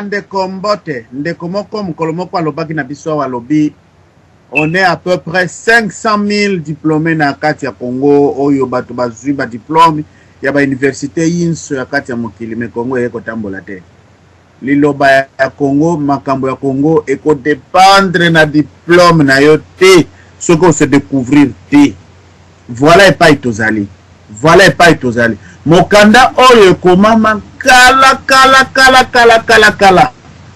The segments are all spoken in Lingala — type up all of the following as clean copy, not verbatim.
bandeko mbote ndeko moko mokolo moko alobaki na biso walobi on est à peu près 500 000 diplômés na kati ya Congo oyo bato bazwi ba diplôme ya ba université yinso ya kati ya mokili me Congo eko tambola te liloba ya Congo makambo ya Congo eko dépendre na diplôme na yo te soko se découvrir te voilà epai tozali mokanda oyo komama kala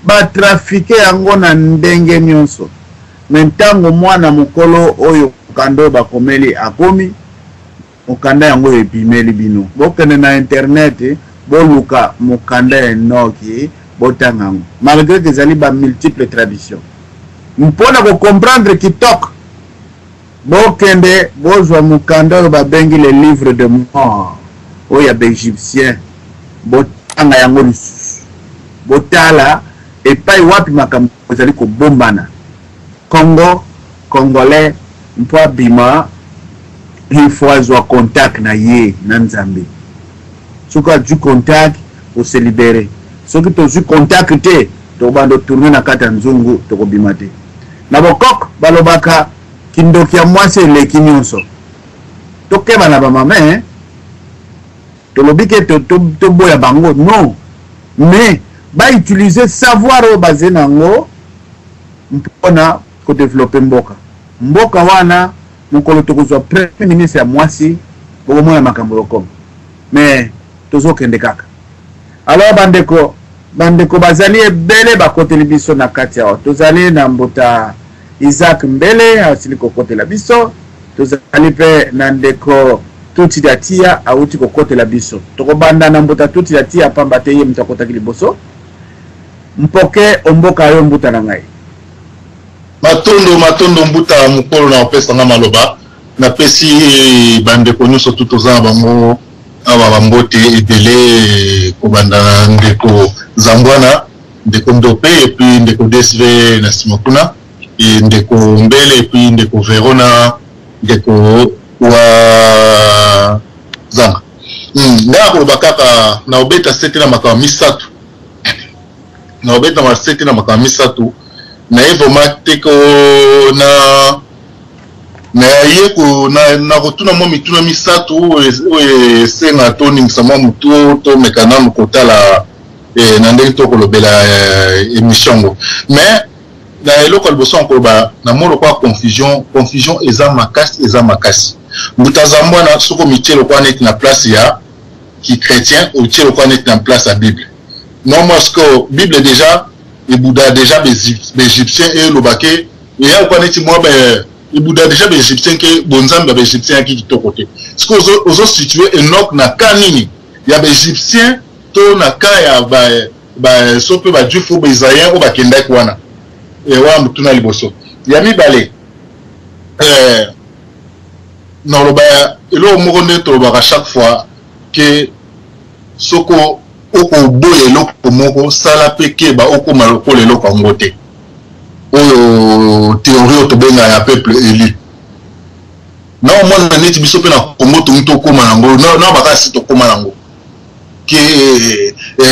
ba trafiqué yango na ndenge nyonso mentango mwana mukolo oyo kando bakomeli akomi mokanda yango ebimeli bino bokene na internet boluka mokanda enoki botangango malgré que ezali ba multiples traditions mpona ko comprendre kitoko bokende bozwa mokanda oyo babengi les livres de mort oyo ya baegyptien botanga yango lisusu botala epai wapi makambo ezali kobombana Congo, Congolais, mpo bima, il faut avoir contact na ye, na nzambe. Si tu as du contact, on se libérer. Si tu as du contact, tu vas tourner na kata nzungu, tu vas bimate. Na bokok, balobaka, kindokia mwase le kinyonso. Toke ba na ba mame, to lobike to boya bango, non. Mais, ba utiliser savoir au basé nango, mpona ko développer mboka wana mukolo tokozwa premier ministre ya mwasi bokomona makambo yokom mais tozokende kaka alors bandeko bazali ebele bakoteli biso na kati yao tozali na mbota Isaac Mbele asili kokotela biso tozali pe na ndeko Tuti Datia auti kokotela biso tokobanda na mbota Tuti Datia pamba te ye mtakotaki liboso mpoke omboka yo mbuta na ngai matondo mbuta mukolo na opesa nga maloba na pesi bande konyo so tutoza bango aba bambote ebele ko banda ndeko Zambwana ndeko Ndope et puis ndeko DSV na Simokuna et ndeko Mbele et puis ndeko Verona ndeko wa Zanga nga ko bakaka na obeta sete na makama misatu na obeta ma sete na makama misatu na evoma teko na yeko na rotuna mo mituna misatu senga toning sama mutu to mekana mukotala na ndenge to kolobela emissiongo mais na eloko liboso encore ba na molo kwa confusion eza makasi mutazambwa na soko michelo kwa net na place ya qui chrétien ou tielo kwa net na place ya Bible non parce que Bible déjà et Bouddha déjà les Égyptiens et le baquet et là on est moi ben et Bouddha déjà les Égyptiens que bonzamba les Égyptiens qui to côté ce que aux situé Enoch na kanini il y a des Égyptiens to na ka ya ba so pe ba dufo ba Isaïen ou ba kenda kwana et wa mutuna liboso ya mi balé non le ba elo mo konde to ba chaque fois que soko oko boye loko moko sala peke ba oko maloko le loko ngote oyo théorie to benga ya peuple élu na mona na neti biso pe na Congo to koma nango na bakasi to koma nango ke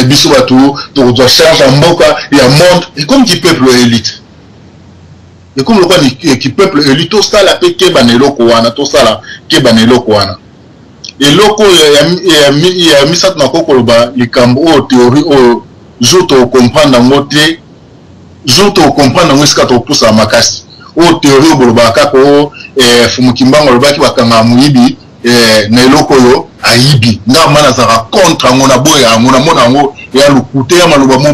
biso batu to doit changer mboka ya monde et comme qui peuple élite et comme le quoi qui peuple élu to sala peke ba ne loko wana to sala ke ba ne loko wana et loko ya misat na kokoloba likambo o théorie o joto comprendre ngote joto comprendre ngweska to pousa makasi o théorie o boloba kako fumukimbango lobaki bakanga muibi na loko yo aibi nga mana za contre ngona boya ngona mona ngo ya lukute ya maloba mo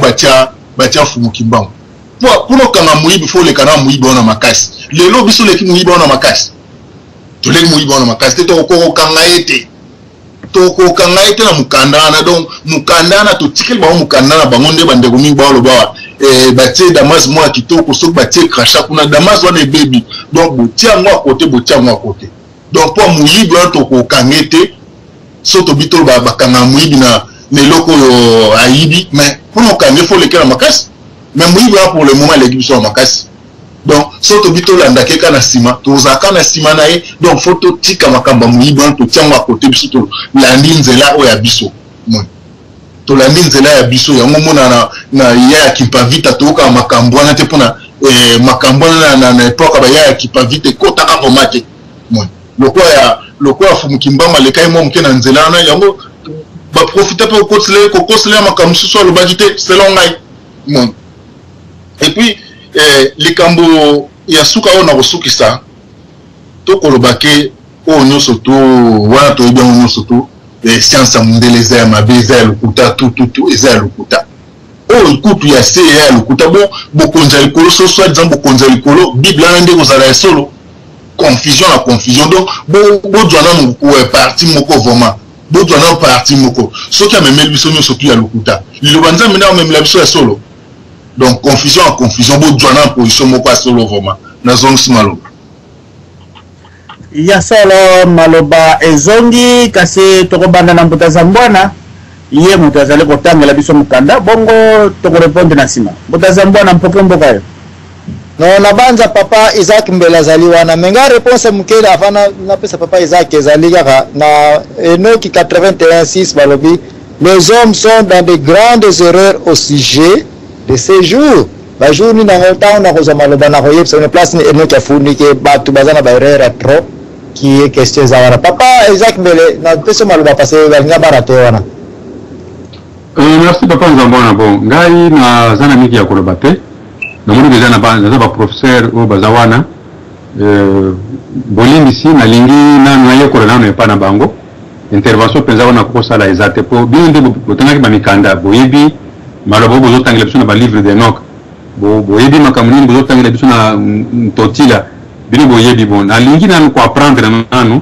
batia fumukimbango pour kanga muibi fo le kana muibi ona makasi lelo biso le ki muibi ona makasi to le muibi ona makasi to ko kanga ete toko kangaite na mukandana donc mukandana to tikeli ba mukandana bangonde bandeko mingi ba loba batie damas moi kitoko sok batie crachat kuna damas wana baby donc botia ngwa côté donc pour muyibi toko kangete soto bitolo ba kanga muyibi na neloko yo aibi mais pour no kange faut lekela makasi mais muyibi pour le moment l'équipe so makasi donc soto bitolo andakeka na sima tozaka na sima na ye donc photo tika makamba muyibi to tiangwa côté biso to landi nzela o ya biso tolandi nzela ya biso yango mona na ya Kipavita toka makambo wana te pona makambo na epoka ba ya Kipavita kotaka pomate mon lokwa fumu kimbama lekai mo mke na nzela na yango ba profiter pour kokosle makambo so lo bagite selon ngai mon et puis les kambo ya suka ona kosukisa to kolobake o nyoso to wana to ibya nyoso to science mondiale eza mabe eza lokuta tout eza lokuta o kutu ya se ya lokuta bokonza likolo so soit disant bokonza likolo bible ande kozala solo confusion donc bozwana mo ko parti moko vraiment bozwana parti moko soki amemeli biso nyoso tu ya lokuta liloba nzambe na amemela biso ya solo donc confusion bozwana position moko ya solo vraiment na zone simaloba ya solo maloba ezongi kasi tokobanda na mbuta za mbwana iye mutu azali kotangela biso mukanda bongo tokorepondre na nsima mbuta za mbwana mpoke mboka yo no nabanza papa Isaac Mbele azali wana menga réponse mukele afana napesa papa Isaac ezali kaka na Enoki 81:6 balobi les hommes sont dans de grandes erreurs au sujet de ces jours ba jour ni na ngota na ko maloba na ko yebsa na place ni Enoki afuni ke batu bazana ba erreur trop qui est question za wana papa Isaac Mbele na pesa maloba passer balinga barato wana merci papa Nzambona bon ngai na zana miki ya koloba te na moni déjà na ba professeur o bazawana bolindi si na lingi na yekola na ne pa na bango intervention penza wana ko sala ezate po bien de botanga ba mikanda boyebi maloba bozo tangela biso na ba livre de Enoch boyebi makamuni bozo tangela biso na totila bino boyebi bon na lingi na ko apprendre na nanu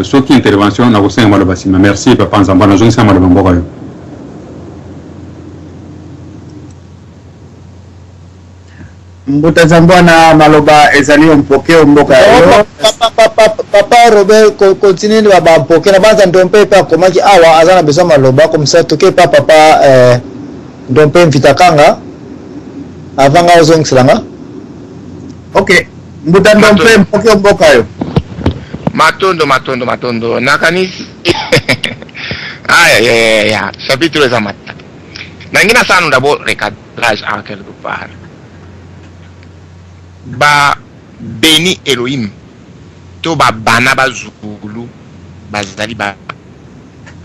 soki intervention na ko senga maloba sima merci papa Nzambona zongi sa maloba mboka yo mbuta za mbwana maloba ezali mpokeo mboka yo papa Robert continue ba mpokeo na banza ndompe pa komaki awa azana besoin maloba comme ça toke pa papa ndompe mvitakanga avanga ozongselanga okay mbuta ndompe mpokeo mboka yo matondo nakanisi ya chapitre za mata nangina sana d'abord recadrage en quelque part ba béni Elohim to ba bana ba zulu bazali ba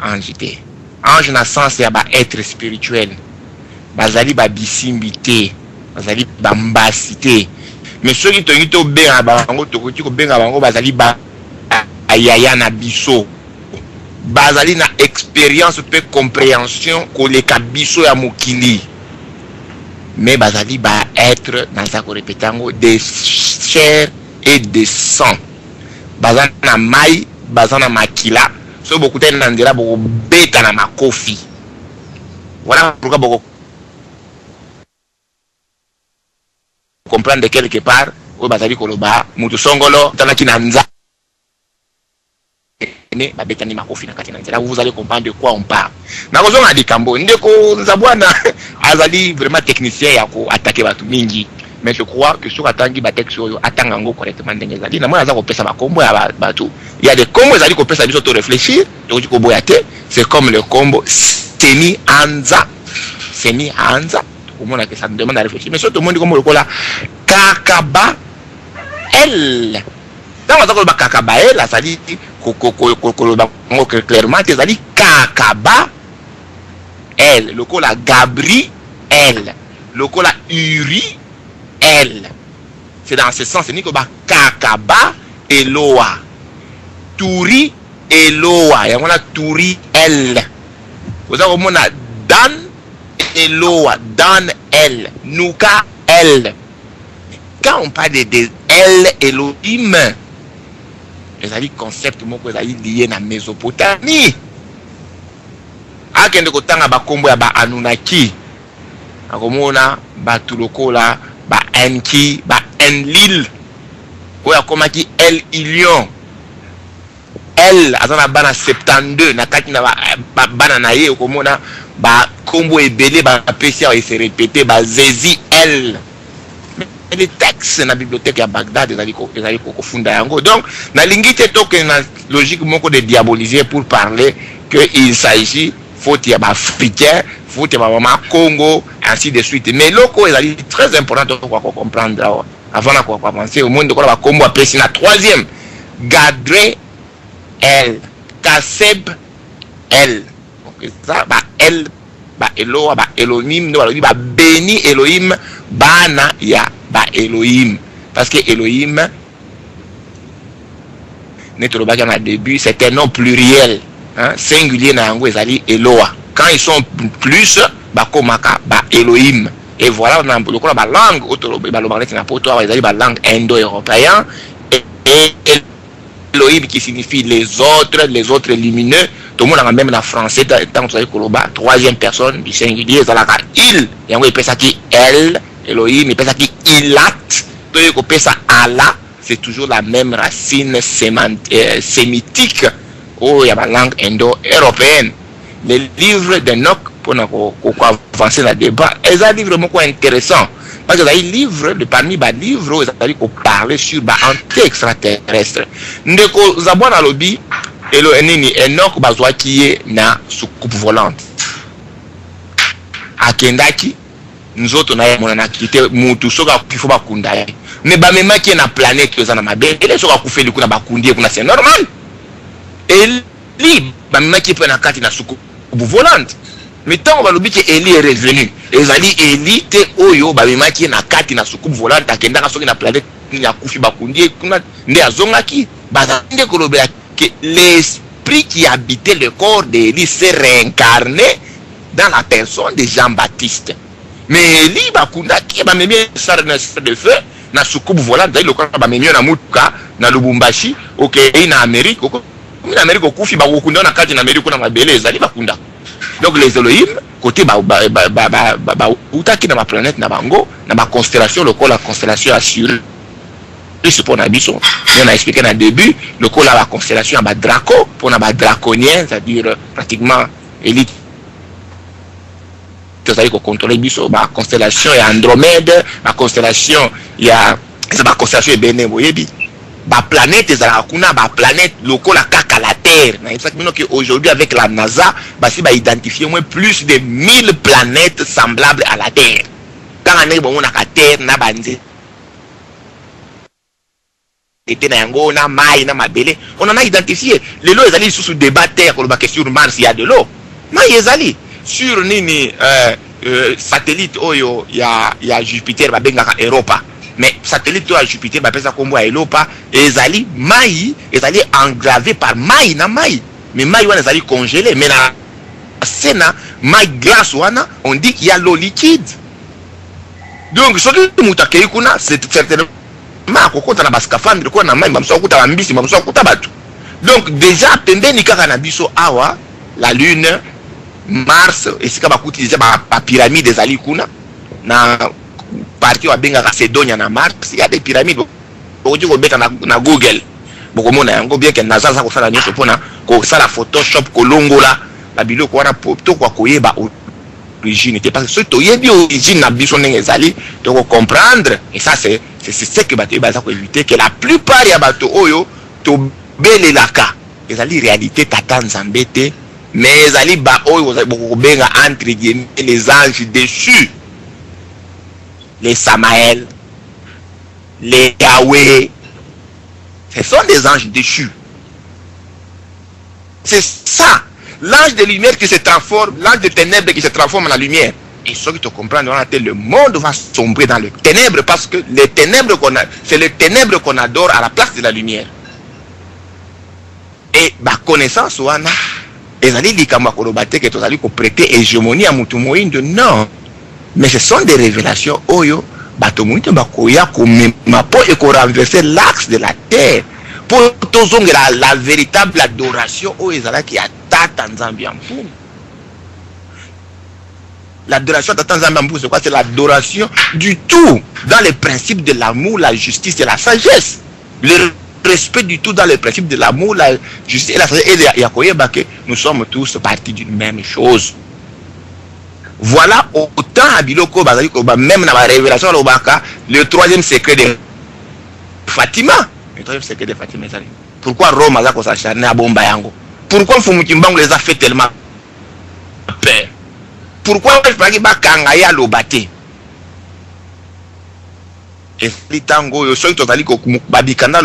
ange ange na sens ya ba être spirituel bazali ba bisimbité bazali ba mbasité mais ceux qui tongi to benga bango to ko benga bango bazali ba ayaya na biso bazali na expérience pe compréhension ko le kabiso ya mokili mais bazali ba être dans sa répétango de chair et de sang bazana mai bazana makila so beaucoup de nandira beaucoup beta na makofi voilà pourquoi beaucoup comprendre de quelque part o bazali koloba mutu songolo tanaki na nza ne babetani makofi na kati na nzela vous allez comprendre de quoi on parle na kozonga dikambo ndeko nzabwana azali vraiment technicien ya ko attaquer batu mingi mais je crois que sur atangi ba texte yo atanga ngo correctement ndenge zali na mwana za ko pesa bakombo ya batu il y a des combos zali ko pesa biso to réfléchir to ko boyate c'est comme le combo Seni Anza au monde que ça demande à réfléchir mais surtout monde comme le kola kakaba elle dans la zone kakaba elle ça dit clairement que ça dit kakaba elle le kola Gabri elle le kola Uri elle c'est dans ce sens c'est ni que ba kakaba Eloa Turi Eloa et on a Turi elle vous avez au monde Dan Eloa Dan elle Nuka elle quand on parle de elle Elohim les concept moko ezali lié na Mésopotamie akende kotanga bakombo ya ba Anunnaki akomona batu lokola ba Enki ba Enlil oya komaki El Ilion El azana bana 72 na kati na bana na ye okomona ba kombo ebele ba pesia et se répéter ba Zezi El les textes na bibliothèque à Bagdad ezali ko funda yango donc na lingite to que na logique moko de diaboliser pour parler que il s'agit faute ya ba africain, faute ya ba mama Congo, ainsi de suite. Mais loko est très important pour comprendre avant de penser au monde de quoi Combo appelé na troisième Gadre L Kaseb L. Donc ça ba L ba Eloa ba Elohim no ba béni Elohim bana ya ba Elohim parce que Elohim notre bagage au début c'est un nom pluriel hein, singulier na yango ezali Eloa. Quand ils sont plus ba komaka ba Elohim. Et voilà, on a la langue, la langue indo-européenne, et Elohim qui signifie les autres lumineux. Tout le monde a même en français, dans le troisième personne du singulier, il, et on appelle ça qui elle, Elohim, il appelle ça qui ilat, tout le monde ça Allah, c'est toujours la même racine sémitique, où il y a la langue indo-européenne. Les livres d'Enoch, pour avancer dans le débat, c'est un livre vraiment intéressant. Parce que les livres, parmi les livres, ils parlent sur un extraterrestre. Nous avons dans le lobby, Enoch bazwa qui est na soucoupe volante. À Kendaki, nous autres, on a quitté Moutou, Soga, il faut pas kundaye. Mais même qui est na planète, qui est na mabé, et les Soga Koufé, le coup n'a pas kundé, c'est normal. Et lui, même qui est na carte na soucoupe volante. Mais tant on va l'oublier que Eli est revenu. Et Zali Eli te oyo babema qui na kati na soucoupe volante akenda ka soki na planète ya kufi bakundi kuna nde azongaki bazande kolobe que l'esprit qui habitait le corps d'Eli s'est réincarné dans la personne de Jean-Baptiste. Mais Eli bakunda ki ba memie sar de feu na soucoupe volante dai lokala ba memie na mutuka na Lubumbashi OK na Amérique na Amérique kufi ba kunda na kati na Amérique kuna mabele Zali bakunda. Donc les Elohim, côté qui dans ma planète, dans ma constellation, la constellation assurée. C'est pour Nabiso. On a expliqué dans le début, le col à la constellation à Draco, pour la draconien, c'est-à-dire pratiquement élite. C'est-à-dire qu'on contrôle Biso, ma constellation est Andromède, ma constellation, il y a ma constellation est Bénémoyebi. La planète est la planète locale à la Terre. Aujourd'hui avec la NASA, si va identifier moins plus de 1000 planètes semblables à la Terre. Quand on a la Terre, na bandé. On en a identifié. Les lots ils sous débat Terre sur Mars il y a de l'eau. Mais ils allaient sur nini satellite oyo il y a Jupiter ba benga Europa. Mais satellite à Jupiter, bah ça comme à Europa, et ezali maï, ezali engravé par maï na maï. Mais maï wana ezali congelé, mais na sena maï glace wana, on dit qu'il y a l'eau liquide. Donc ce que mutake kuna, c'est certainement ko konta na baskafandre ko na maï, mamso kuta bambisi, mamso kuta batu. Donc déjà pembeni kaka na biso awa, la lune, Mars, et c'est kaba kuti déjà ba pyramide ezali kuna na parti wa benga Macedonia na Mars, il y a des pyramides. Beaucoup de na Google. Beaucoup de gens bien que NASA ça ko sala nyoso pona ko sala Photoshop ko longola la bilo ko wana to kwa koyeba origine. Parce que ce to yebi origine na biso ndenge ezali to comprendre et ça c'est ce que bato baza ko éviter que la plupart ya bato oyo to belelaka ezali réalité tata nzambete mais ezali ba oyo beaucoup benga entre guillemets les anges déchus. Les Samaël, les Yahweh, ce sont des anges déchus. C'est ça, l'ange de lumière qui se transforme, l'ange de ténèbres qui se transforme en la lumière. Et ceux qui te comprennent, le monde va sombrer dans les ténèbres parce que les ténèbres c'est les ténèbres qu'on adore à la place de la lumière. Et ma connaissance, ils allaient dire que tu allais prêter hégémonie à Mutumoïne. Non. Mais ce sont des révélations oyo batomunite bakoya ko mapo et ko renverser l'axe de la terre pour tozonga la véritable adoration o ezala ki atata nzambi ampu. L'adoration atata nzambi ampu c'est quoi? C'est l'adoration du tout dans les principes de l'amour, la justice et la sagesse. Le respect du tout dans les principes de l'amour, la justice et la sagesse. Et yakoyeba que nous sommes tous partis d'une même chose. Voilà autant à Biloko, même dans la révélation, le troisième secret de Fatima. Le troisième secret de Fatima. Pourquoi Rome a s'acharné à Bombayango? Pourquoi Fumukimbango les a fait tellement? pourquoi je parle ba kangaya lobate et litango yo so tozali ko babikana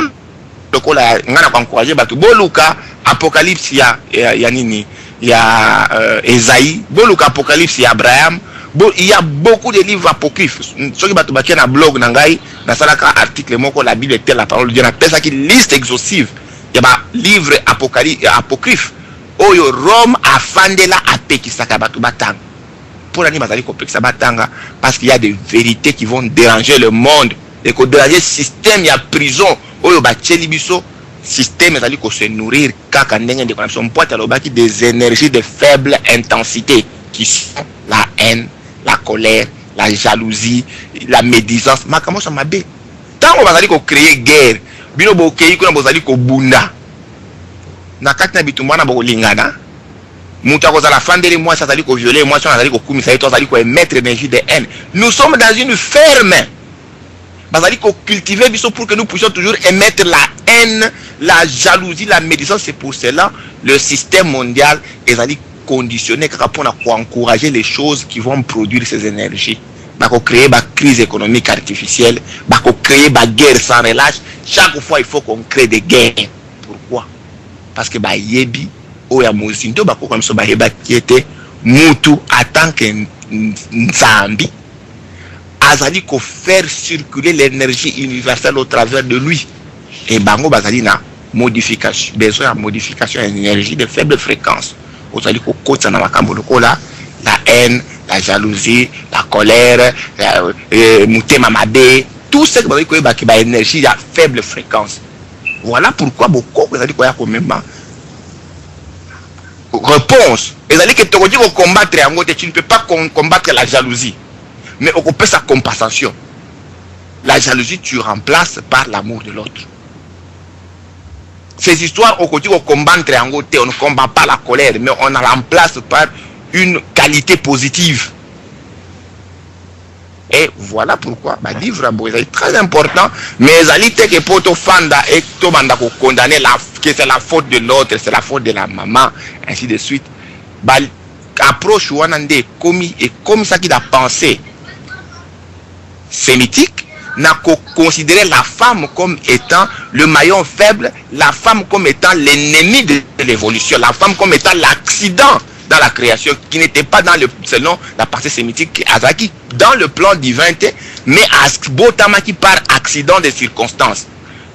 lokola ngana kwa encourager batu boluka apocalypse ya nini ya Esaïe boluka apocalypse ya Abraham. Il y a beaucoup de livres apocryphes. Ceux qui battent na blog nangai na salaka article moko la Bible est la parole de Dieu na pesa qui liste exhaustive. Il y a ba livre apocryphe. Oyo Rome afandela apekisaka batu batanga. Pour l'année bazali ko pekisa batanga parce qu'il y a des vérités qui vont déranger le monde et ko déranger le système ya prison oyo ba biso système ezali ko se nourrir kaka ndenge de connexion pote alobaki des énergies de faible intensité qui sont la haine, la colère, la jalousie, la médisance. Makamo sa mabe. Tant on bazali ko créer guerre, bino bo kei ko na bozali ko bunda. Na kati na bitumwana bo lingana. Mutu akozala fandeli moi ça zali ko violer moi ça zali ko kumisa to zali ko émettre énergie de haine. Nous sommes dans une ferme. Bazali ko cultiver biso pour que nous puissions toujours émettre la haine, la jalousie, la médisance. C'est pour cela le système mondial est conditionné pour encourager les choses qui vont produire ces énergies. Bako créer ba crise économique artificielle, bako créer ba guerre sans relâche. Chaque fois il faut qu'on crée des guerres. Pourquoi? Parce que ba yebi o ya mozindo bako comme ça ba yeba qui était mutu en tant que nzambi azali ko faire circuler l'énergie universelle au travers de lui. Et bango bazali na modification, besoin de modification d'énergie de faible fréquence. Vous allez na makambo lokola la haine, la jalousie, la colère, mutema mabe, tout ce qui est énergie à faible fréquence. Voilà pourquoi beaucoup vous allez quoi même réponse. Vous allez que tu combattre tu ne peux pas combattre la jalousie, mais on peut sa compensation. La jalousie tu remplaces par l'amour de l'autre. Ces histoires, on continue à combattre en côté, on ne combat pas la colère, mais on la remplace par une qualité positive. Et voilà pourquoi, le livre est très important, mais les que pour fanda et tout banda ko condamner que c'est la faute de l'autre, c'est la faute de la maman, ainsi de suite. Approche wanande commis et comme ça qu'il a pensé sémitique. N'a considéré la femme comme étant le maillon faible, la femme comme étant l'ennemi de l'évolution, la femme comme étant l'accident dans la création, qui n'était pas dans le, selon la partie sémitique Azaki, dans le plan divin, mais Asbotama qui par accident des circonstances.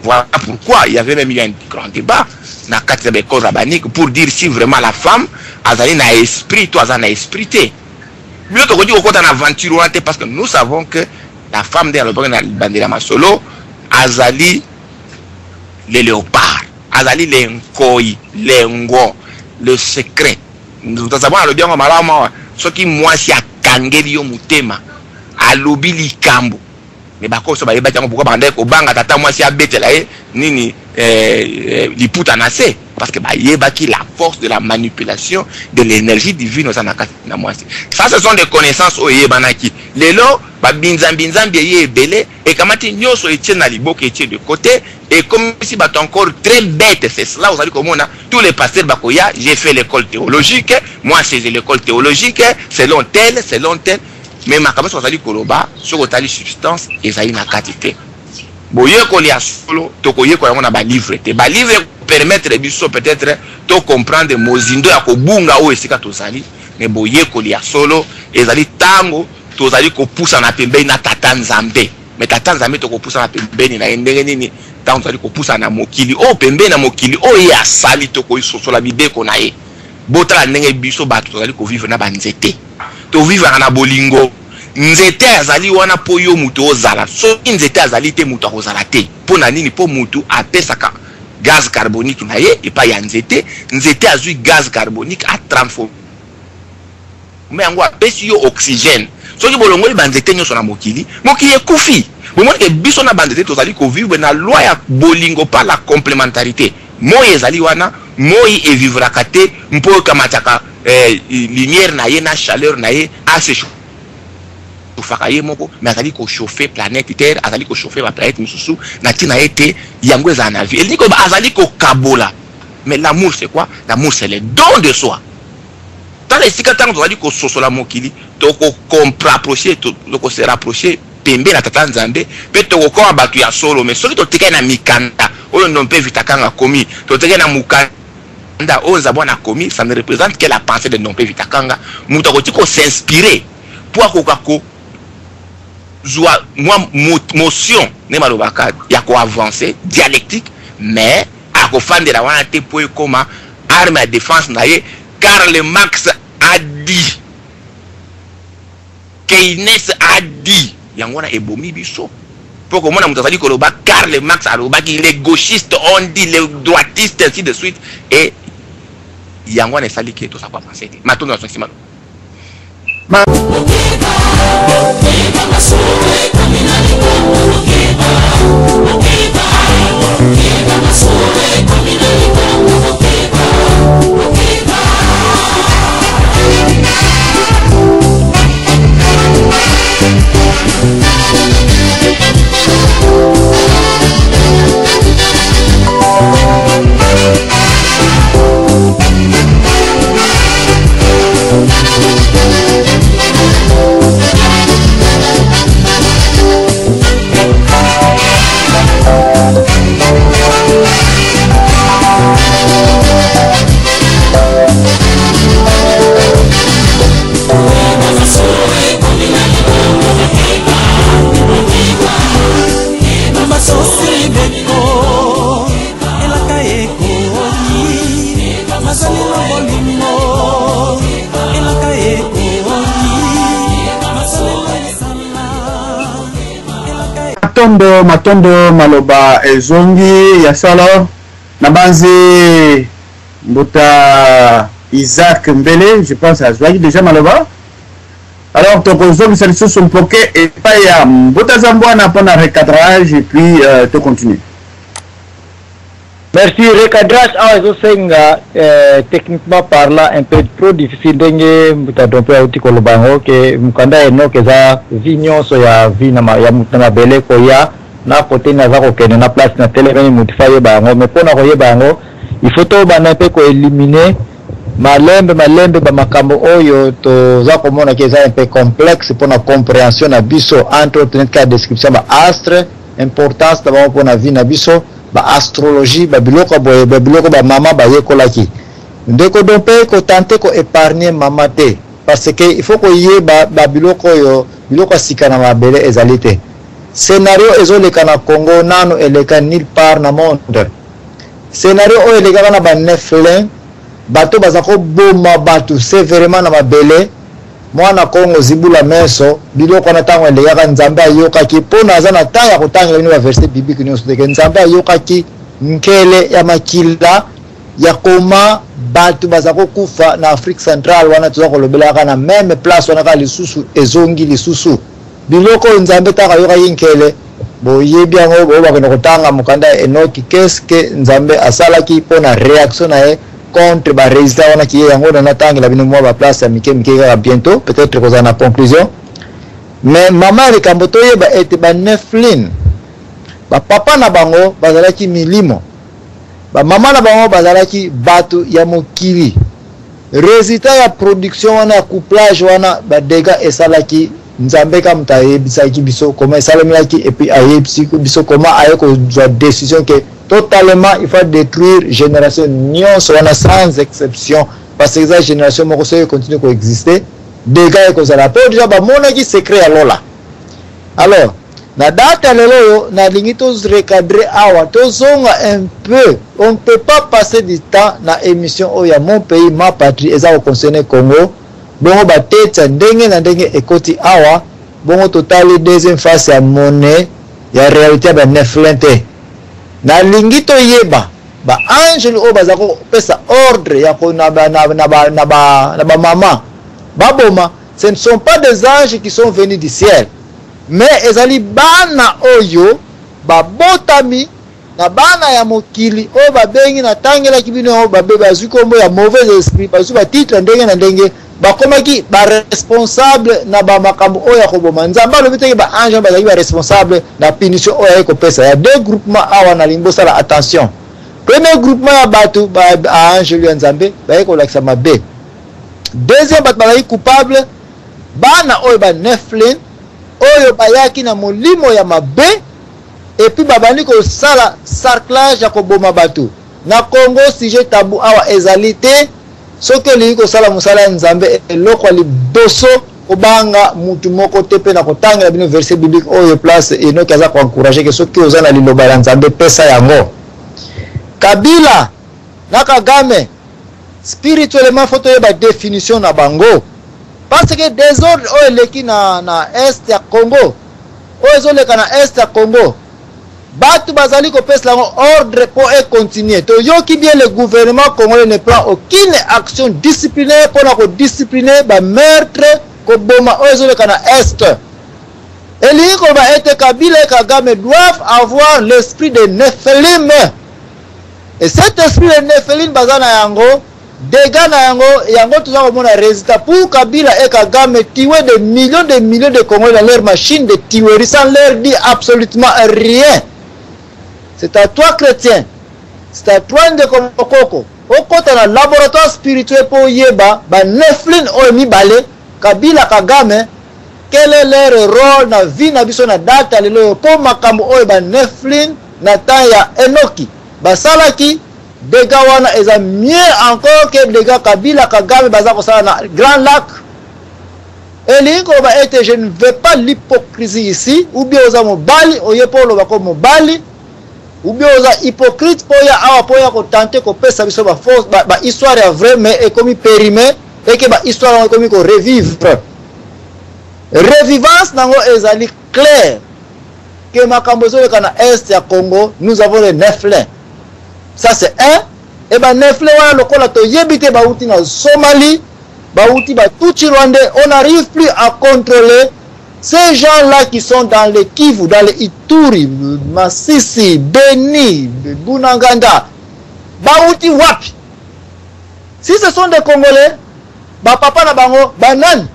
Voilà pourquoi il y avait même eu un grand débat dans la cause rabbinique pour dire si vraiment la femme Azali n'a esprit, toi Azali n'a esprit. Mieux que dire au côté en aventure, parce que nous savons que la femme de la bandera masolo, Azali les léopards, Azali les nkoi, les ngo, le secret. Nous savons le bien malama, ce qui moi si a kangeli yo mutema, alobi likambo. Mais bako so ba yeba tango pourquoi bande ko banga tata moi si a betela nini liputa nase parce que ba yeba ki la force de la manipulation de l'énergie divine au na moi. Ça ce sont des connaissances au yebanaki. Lelo ba binzambi ye belé et kamati nyoso etie na liboko etie de côté et comme si bat encore très bête, c'est cela vous allez comprendre tous les pasteurs bakoya, j'ai fait l'école théologique, moi c'est l'école théologique selon tel. Mais ma caméra soit allée koloba sur otali substance et ça y na quantité. Boye koli a solo to koye ko na ba livre te ba livre permettre biso peut-être to comprendre mozindo ya ko bunga o esika to sali mais boye koli a solo ezali tango to zali ko poussa na pembeni na tata nzambe mais tata nzambe to ko poussa na pembeni na ndenge nini tango zali ko poussa na mokili o pembeni na mokili o ya sali to ko isoso la bibeko na ye botala ndenge biso bato to zali ko vivre na banzete to vivre na bolingo nzete azali wana po yo mutu ozala so nzete azali te mutu akozala te po na nini po mutu apesaka gaz carbonique na ye et pas ya nzete azui gaz carbonique a transformer yango apesi yo oxygène soki bolongoli banzete nyonso na mokili ekufi bomoni ke biso na banzete tozali kovivre na loi ya bolingo par la complémentarité moi ezali wana moi evivraka te mpo kamataka lumière na ye na chaleur na ye ase fakaye moko mais azali ko chauffer planète terre azali ko chauffer la planète misusu na tina été yango za na vie elle dit que azali ko kabola mais l'amour c'est quoi? L'amour c'est le don de soi Tant que si quand on va dire que ce soit la mokili, donc on peut rapprocher, donc on se rapprocher, pembe na tata nzambe, peut to ko abatu ya solo, mais celui qui te na mikanda, on ne peut vite akanga komi, to te na mukanda, on zabona komi, ça ne représente que la pensée de non peut vite akanga, muta ko tiko s'inspirer pour ko joie moi motion ne malobaka ya ko avancer dialectique, mais à ko fande la wana te pour comment arme à défense naie. Karl Marx a dit, Keynes a dit, Yangwana est bomi biso. Pour que moi, je dit que Karl Marx a dit, les gauchistes ont dit, les droitistes, ainsi de suite. Et Yangwana est sali qui est tout ça pour penser. Maintenant, nous sommes matondo maloba ezongi ya sala nabanzi mbuta Isaac Mbele, je pense à Zouagi déjà maloba. Alors tokozongi salisu sompoke et pas ya mbuta zambwana pour un recadrage et puis te continuer. Merci. Recadrage senga techniquement parlant un peu trop difficile dengue mbuta dompe auti kolobango ke mukanda eno keza vinyo so ya vina ya mutana bele ko ya na côté na za ko kene na place na téléphone mutifaye bango mais pona ko ye bango il faut to bana pe ko éliminer malembe ba makambo oyo to za ko mona keza un peu complexe pour la compréhension na biso entre autres cas description ba astre importance d'abord pour la vie na biso ba astrologie ba biloko ba mama ba yekolaki ndeko dompe ko tenter ko épargner mama te parce que il faut ko ye ba biloko yo biloko sikana mabele ezalité scénario ezoleka na Congo nano eleka nulle part na monde scénario o eleka na ba neflin bato bazako boma bato sévèrement na mabele mwana Congo zibula meso biloko na tango eleka nzambe ayokaki pona azana tanga kotanga ni verset biblique ni osudeke nzambe ayokaki nkele ya makila ya koma bato bazako kufa na Afrique centrale wana tuza kolobelaka na même place wana ka lisusu ezongi lisusu biloko nzambe taka yoka yinkele bo yebi yango bo bakene kotanga mukanda enoki qu'est-ce que nzambe asalaki pona réaction na e contre ba résident wana ki yango na tangi la bino mwa ba place ya mike ka bientôt peut-être koza na conclusion mais mama likambo to yeba ete ba neflin ba papa na bango bazalaki milimo ba mama na bango bazalaki bato ya mokili résultat ya production wana ya couplage wana ba dégâts esalaki nzambe ka mutayebisaki biso comment esalemaki et puis ayebisi biso comment ayeko jwa décision que totalement il faut détruire génération nyonso wana sans exception parce que cette génération moko so continue ko exister dégâts ekozala po déjà ba monaki secret ya lola. Alors na data lelo na lingi to recadrer awa to zonga un peu on ne peut pas passer du temps na émission oya mon pays ma patrie eza concerné Congo bongo bateta ndenge na ndenge ekoti awa bongo totali deuxième face ya monnaie ya réalité ba neflente na lingi to yeba ba angel o bazako pesa ordre ya ko na ba mama baboma ce ne sont pas des anges qui sont venus du ciel mais ezali bana oyo babotami na bana ya mokili o babengi na tangela kibino babe bazukombo ya mauvais esprit bazu ba titre ndenge na ndenge bakomaki ba responsable na ba makambo oya koboma nzamba lo biteke ba ange bazali ba responsable na punition oya ko pesa ya deux groupements awa na limbosa la attention premier groupement ya batu ba ange lui nzambe ba ko lakisa mabe Deuxième bato bazali coupable bana oyo ba Nephilim oyo bayaki na molimo ya mabe et puis babandi ko sala sarclage ya koboma bato na Congo. Sujet tabou awa ezali te soki olingi kosala mosala ya Nzambe eloko liboso obanga mutu moko te pe na kotangela bino verset biblique oyo place enoki aza koencourage ke soki oza na liloba ya Nzambe pesa yango. Kabila na Kagame spirituellement faut toyeba définition na bango parce que désordre oyo eleki na est ya Congo oyo ezoleka na est ya Congo batu bazali kopesa lango ordre pour continuer. Toyoki bien le gouvernement congolais ne prend aucune action disciplinaire pour na discipliner ba meurtre ko boma oyo ezoleka na est. Elingi ko ba ete Kabila et Kagame doivent avoir l'esprit de Nephilim. Et cet esprit de Nephilim bazana yango dégâts na yango tout ça comme un résultat pour Kabila et Kagame tuer des millions de Congolais dans leur machine de tuerie sans leur dire absolument rien. C'est à toi chrétien, c'est à toi de Komokoko. Au côté dans laboratoire spirituel pour yeba ba Nephilim o mi balé Kabila Kagame quel est leur rôle na vie na biso na data lelo pour makambo o ba Nephilim na temps ya Enoki basalaki dégâts wana eza mieux encore que dégâts Kabila Kagame baza kosala na Grand Lac. Et ba ete je ne veux pas l'hypocrisie ici ou bien oza mobali oye polo bako mobali ou bien oza hypocrite poya awa poya ko tenter ko pesa biso ba fausse ba histoire ya vrai mais est comme périmé et que ba histoire est comme ko revivre. Revivance nango ezali clair que makambo zo kana est ya Congo nous avons les Nephilim. Ça c'est un. Et ben Nephilim wana lokola to yebite bauti na Somalie, bauti ba tout Rwandais, on n'arrive plus à contrôler ces gens-là qui sont dans les Kivu, dans les Ituri, Masisi, Beni, Bunaganda. Bauti wapi. Si ce sont des Congolais, ba papa na bango banan.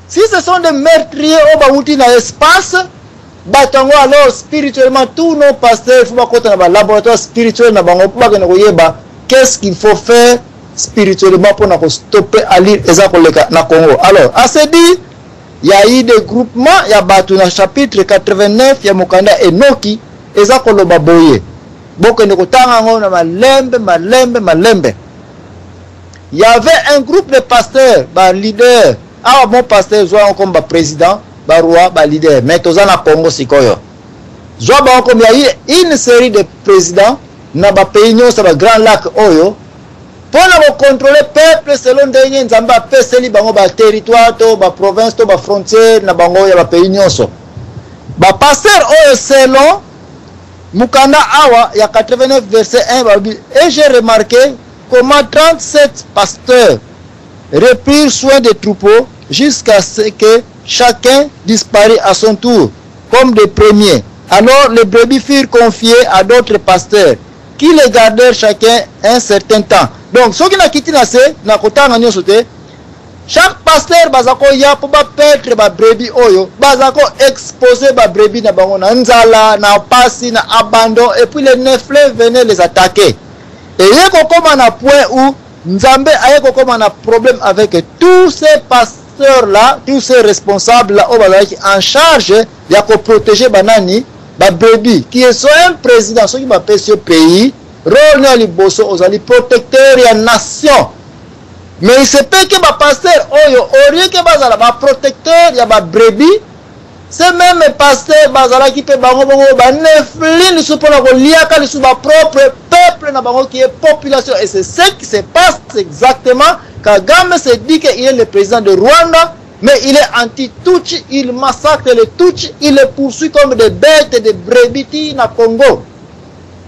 Si ce sont des meurtriers au bauti na espace, batango alors spirituellement tous nos pasteurs il faut pas côté na laboratoire spirituel na bango pour ba koyeba qu'est-ce qu'il faut faire spirituellement pour na stopper ali eza koleka na Congo. Alors à ce dit il y a eu des groupements il y a batu na chapitre 89 ya mokanda Enoki eza koloba boye boko ne kotanga ngo na malembe. Il y avait un groupe de pasteurs ba leader ah bon pasteur soit comme ba président ba roi ba leader mais toza na Congo sikoyo zo ba comme il y a eu une série de présidents na ba pays nyonso ba Grand Lac oyo pour na contrôler peuple selon ndenge nzamba peseli bango ba territoire to ba province to ba frontière na bango ya ba pays nyonso ba pasteur oyo selon mukanda awa ya 89 verset 1 et j'ai remarqué comment 37 pasteurs reprirent soin des troupeaux jusqu'à ce que chacun disparaît à son tour, comme des premiers. Alors les brebis furent confiées à d'autres pasteurs, qui les gardèrent chacun un certain temps. Donc, ceux qui n'ont quitté na kotanga nyoso te, chaque pasteur bazako ya pour ba perdre ba brebis oyo, bazako exposer ba brebis na bango na nzala, na pasi, na abandon, et puis les Nephilim venaient les attaquer. Et yeko koma na point où Nzambe ayeko koma na problème avec tous ces pasteurs là, tous ces responsables là en charge de protéger banani ba brebis qui est un président ceux qui m'appelle ce pays rôle liboso ozali protecteur ya nation. Mais il se peut que ba pasteur oyo orié que bazala ba protecteur ya ba brebis c'est même pasteur bazala qui peut bango ba Nephilim sous pour la liaka sous ba propre peuple na bango qui est population. Et c'est ce qui se passe exactement. Kagame se dit qu'il est le président de Rwanda, mais il est anti-Tutsi, il massacre les Tutsi, il les poursuit comme des bêtes, des brebis na Congo.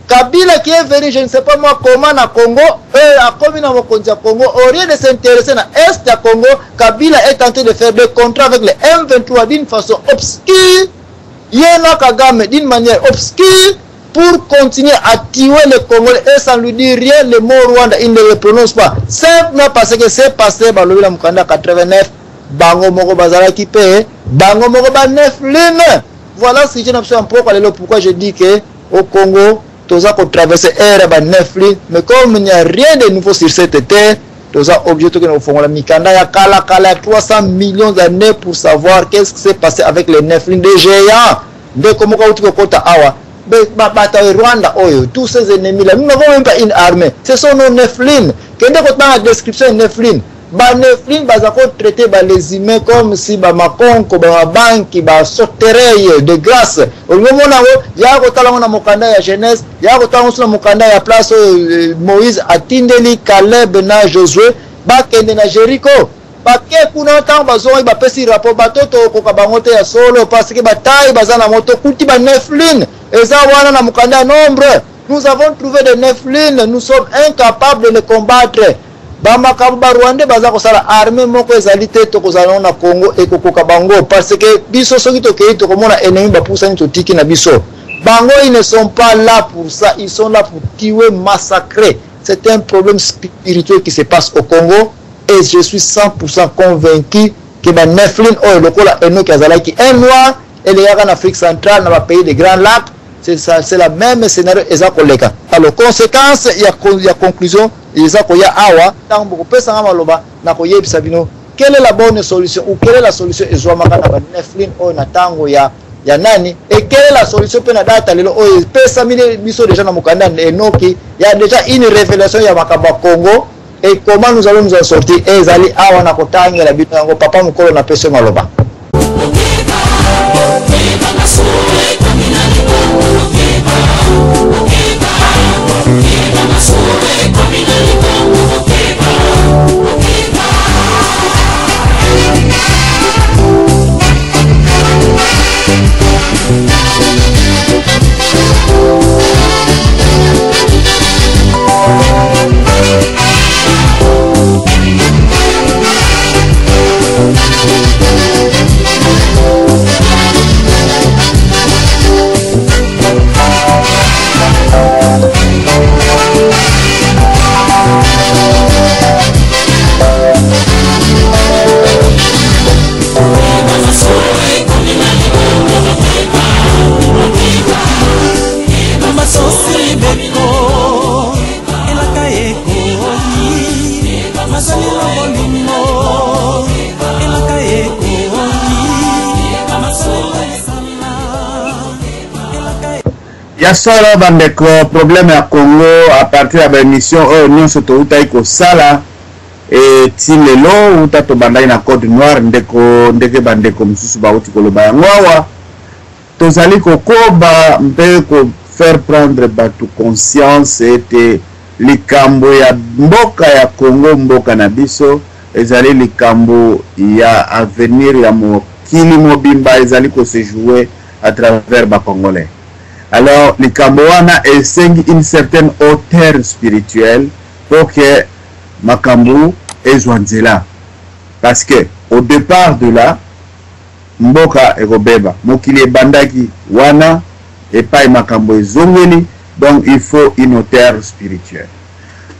Kabila qui est venu, je ne sais pas moi comment na Congo, a commis dans Congo, au lieu de s'intéresser à l'Est de Congo, Kabila est tenté de faire des contrats avec les M23 d'une façon obscure, Yéna Kagame d'une manière obscure, pour continuer à tuer les Congolais et sans lui dire rien, le mot Rwanda, il ne le prononce pas. Simplement parce que c'est passé par le Mukanda 89, Bango Moko Bazara qui paye, Bango Moko Nephilim. Voilà si je n'ai pas pourquoi je dis que au Congo, tous a traversé l'ère Nephilim, mais comme il n'y a rien de nouveau sur cette terre, toza obligé de faire la mikanda ya kala 300 millions d'années pour savoir qu'est-ce qui s'est passé avec les Nephilim, des géants. De comment on kota awa. Rwanda, tous ces ennemis-là, nous n'avons même pas une armée. Ce sont nos Nephilim. Quand on a la description de Nephilim, Nephilim, ils traiter les humains comme si makonko, banki, sauterelles de grâce. Au moment où il y a un mokanda ya jeunesse, il y a un mokanda ya place Moïse, Atindeli, Caleb, na Josué, bakende na Jéricho. Bake kuna temps bazoi ba pesi rapport batoto ko kabangote ya solo parce que bataille bazana moto kuti ba Nephilim eza wana na mukanda nombre. Nous avons trouvé des Nephilim, nous sommes incapables de les combattre. Ba makabu ba Rwanda baza ko sala armée moko ezali te to kozala na Congo et ko kabango parce que biso soki to kei to komona ennemi ba pousa ni to tiki na biso. Bango ils ne sont pas là pour ça, ils sont là pour tuer, massacrer. C'est un problème spirituel qui se passe au Congo. Et je suis 100% convaincu que les Nephilim, qui est noir, et les gars en Afrique centrale, dans le pays des Grands Lacs, c'est la même scénario. Alors, conséquence, il y a conclusion, il y a awa, quelle est la bonne solution, ou quelle est la solution, et Nephilim, et quelle est la solution pour data il y a déjà une révélation, il y a Congo. Et comment nous allons nous en sortir? Et ils allaient à Wanakotang et la bite en papa Mukolo na pese maloba. Ya sala bandeko problème ya Congo à partir ya émission nyonso toutai ko sala et tilelo uta to bandai na Côte Noire ndeke bandeko mususu bauti koloba yango awa tozali kokoba mpe ko faire prendre batu conscience ete likambo ya mboka ya Congo mboka na biso ezali likambo ya avenir ya mokili mobimba ezali ko se jouer à travers ba Congolais. Alors, les Kamboana enseignent une certaine hauteur spirituelle pour que Makambu et Zwanzela. Parce que au départ de là, Mboka et Robeba, Mokili Bandaki, Wana et Pai Makambu et Zongeli, donc il faut une hauteur spirituelle.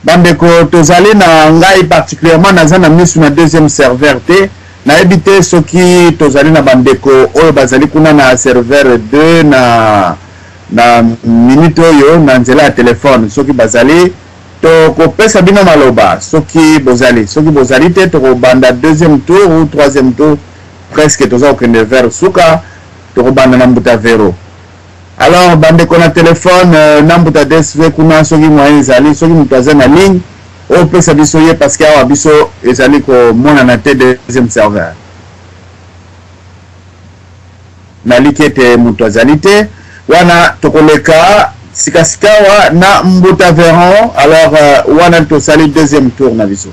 Bandeko tozali na ngai particulièrement na misu na deuxième serveur te na ebite soki tozali na bandeko oyo bazali kuna na serveur 2 na minute oyo na nzela ya telefone soki bazali to kopesa bino maloba soki bozali te to banda deuxième tour ou troisième tour presque toza okende vers suka to banda na mbuta vero. Alors bandeko na telefone na mbuta desve kuna soki moyen ezali soki mutu aza na ligne opesa biso ye parce que awa biso ezali ko mona na te deuxième serveur na likete mutu azali te wana tokoleka sikasikawa na mbuta veron. Alors wana tosali deuxième tour na biso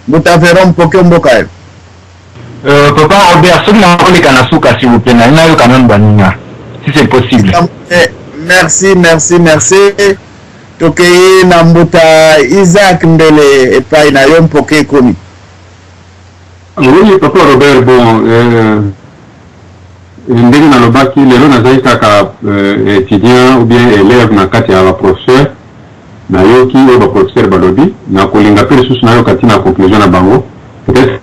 mbuta veron mpoke mboka yo papa Robert soki na koleka na suka s'il vous plaît na yo quand même baninga si c'est possible. Merci tokei na mbuta Isaac Mbele epai na yo mpoke komi. Oui papa Robert, bon ndenge nalobaki lelo nazali kaka étudiant ou bien élève na kati ya baprofesseur nayoki oyo baprofesseur balobi na kolinga mpe lisusu nayoka ntina conclusion na bango peut-être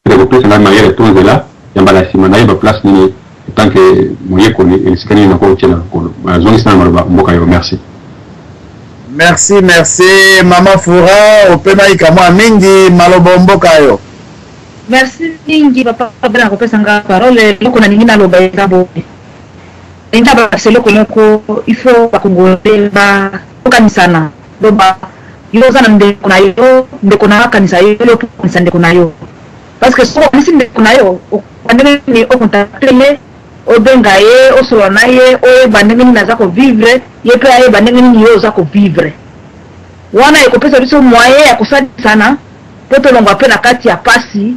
kopesa ngai mayele tonzela yamba na nsima nayeba place nini tant que moyekoli esika nini nakotia na lokolo azongisi na maloba mboka yo. Merci. Merci, merci. Mama Fura, opema ikamwa mingi malobombo kayo. Merci mingi papa bana ko pesanga parole loko na ningina loba ezabo. Enda ba selo ko il faut ba kongole ba kanisana. Loba yo zana ndeko na yo ndeko na kanisa yo loko kanisa ndeko na yo. Parce que so nisi ndeko na yo o bandene ni o contactele o benga ye o solo na ye o bandene ni naza ko vivre ye pe ye bandene ni yo za ko vivre. Wana eko pesa biso moyen ya kusadi sana poto longwa pe na kati ya pasi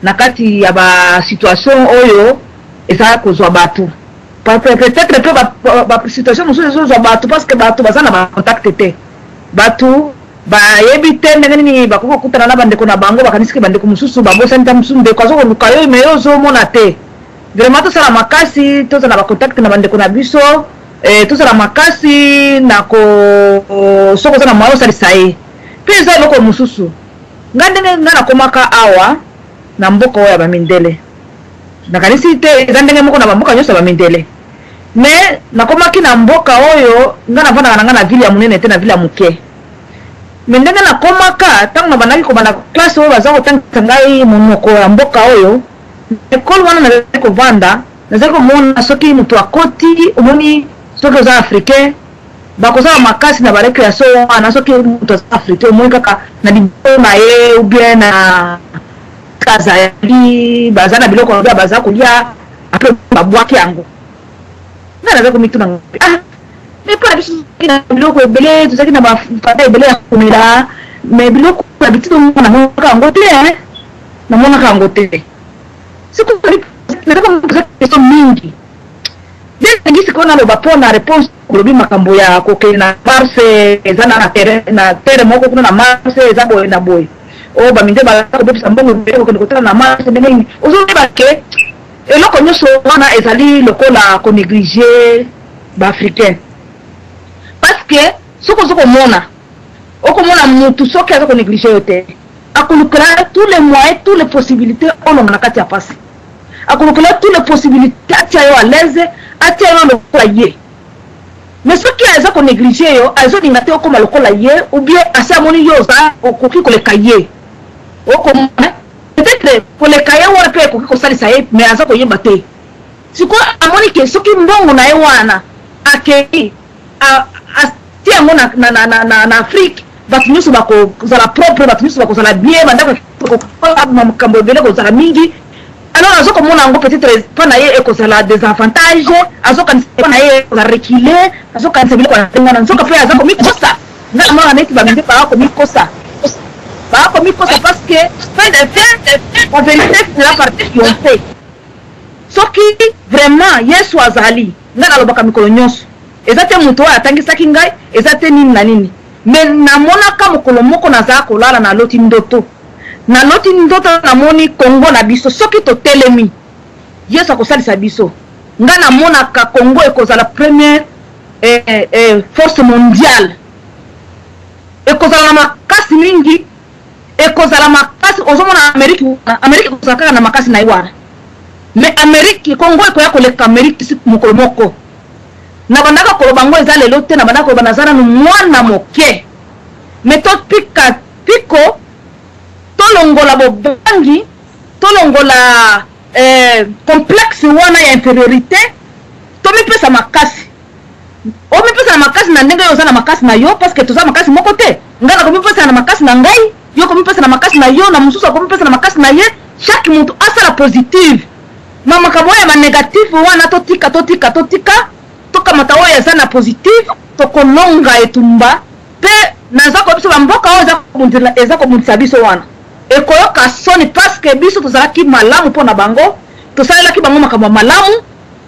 na kati ya ba situation oyo eza kozwa batu peut-être que ba situation mususu ezozwa batu parce que batu baza na ba contact te batu ba yebi te ndenge nini bakoko kutana na bandeko na bango bakanisiki bandeko mususu babosa nta mususu ndeko azokoluka yo me yo ozomona te vraiment tosala makasi tozala ba contact na bandeko na biso tozala makasi na ko soko za na mwa osalisa ye mpe eza eloko mususu nga ndenge nga nakomaka awa na mboka oyo ya bamindele nakanisi te eza ndenge moko na bamboka nyonso ya bamindele me nakomaki na mboka oyo nga navandaka na nga na ville ya monene te na ville ya moke me ndenge nakomaka ntango na bandaki kobanda klase oyo baza kotangisa ngai monoko ya mboka oyo ekole wana nazali kovanda nazali komona soki moto akoti omoni soki oza africain bakozala makasi na barecreation wana soki moto aza africain omoni kaka na libolo na ye ubien na kazali baza na biloko ya baza kolia apre babwaki yango nga naza komituna mais mpo na biso na biloko ebele tozalaki na bafata ebele ya komela mais biloko ya bitito namonaka yango te namonaka yango te sikonaza question mingi ndengisi ko naloba mpo na réponse kolobi makambo ya kokende na marse eza na terre moko kuna na marse eza boye na boye o baminde bakobebisa mbongo kokende kotala na marse ndenge nini ozoyeba ke eloko nyonso wana ezali lokola konéglige baafricain parce que soki ozokomona okomona mutu soki aza konéglige yo te akolukela tous les moyens tous les possibilités olonga na kati ya pasi akolukela tous les possibilités atia yo à l'aise atia yo lokola ye mais soki aza konéglige yo azolinga te okoma lokola ye ou bien asi amoni yo oza okoki koleka ye okomona peut-être koleka ye wana mpe ekoki kosalisa ye mais aza koyeba te sikoyo amoni ke soki mbongo na ye wana akei atia yango na afrique bato nyonso bakozala propre bato nyonso bakozala bien bandako makambo ebele kozala mingi alors azokomona yango peut-être mpo na ye ekozala désavantage azokanisa mpo na ye ekozala recule azokanisa biloko na ndengana nzoka mpe aza komikosa nga namona neti baminde baakomikosa parce que fin de fin la vérité finira par triompher soki vraiment yesu azali nga nalobaka mikolo nyonso eza te moto oyo atangisaki ngai eza te nini na nini me namonaka mokolo moko nazala kolala na loti ndoto namoni kongo na biso soki totelemi yesu akosalisa biso nga namonaka kongo ekozala première force mondiale ekozala na makasi mingi ekozala makasi ozomona amerike ekozala kaka na makasi na ye wana mais amerike kongo ekoya koleka amerike si mokolo moko na bandaka koloba ngo eza lelo te na bandaka koloba naza nanu mwana moke me topika piko tolongola bobangi tolongola complexe wana ya infériorité tomipesa makasi omipesa na makasi na ndenge oza na makasi na yo parce que toza makasi moko te nga na komipesa na makasi na ngai yo komipesa na makasi na yo na mosusu akomipesa na makasi na ye chaque moto asala positive na makambo oyo ya banégative wana totika tokamata oyo eza na positive tokolonga etumba mpe naza koyebiso bamboka oyo eza kobundisa biso wana ekoyoka soni parce que biso tozalaki malamu mpo na bango tosalelaki bango makambo ya malamu